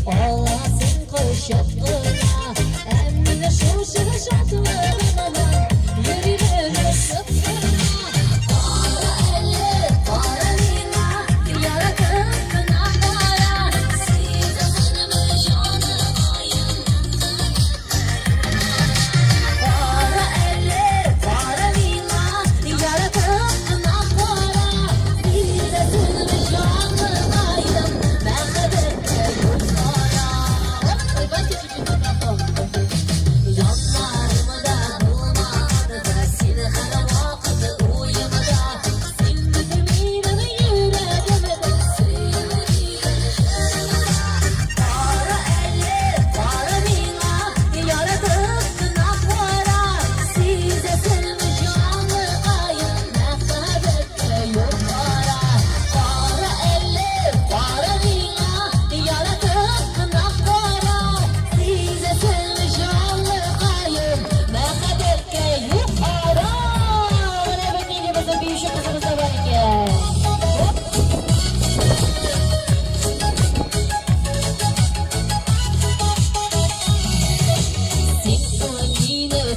Olasın koşup emmine şu şatlarına yüreğime sıfırına para elle para nina yaratın nahara size sınımı canı ayın para elle para nina yaratın nahara size sınımı canı ayın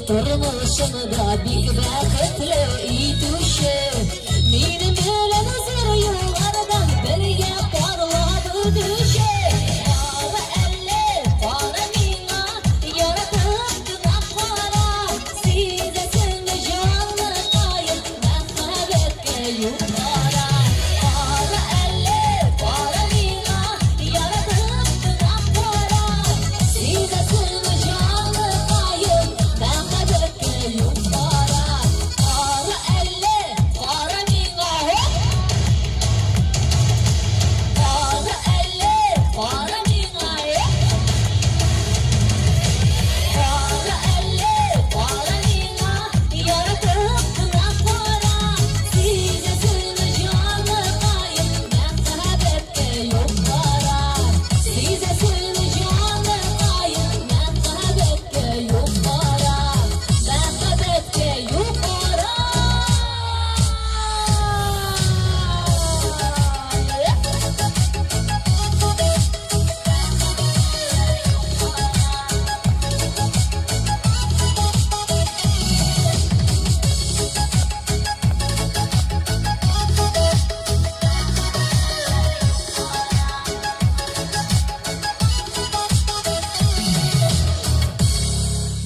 Durmuşumda bir vakitli iyi düşe benim böyle nazar yollardan birge parladı düşe para elle para mina yaratıp para size seni canlı kayıp mehbette yukarı para elle para mina yaratıp para size seni canlı kayıp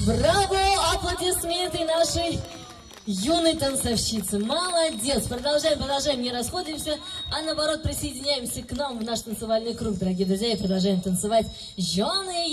Браво! Аплодисменты нашей юной танцовщице. Молодец! Продолжаем, не расходимся, а наоборот присоединяемся к нам в наш танцевальный круг, дорогие друзья, и продолжаем танцевать. Жёны!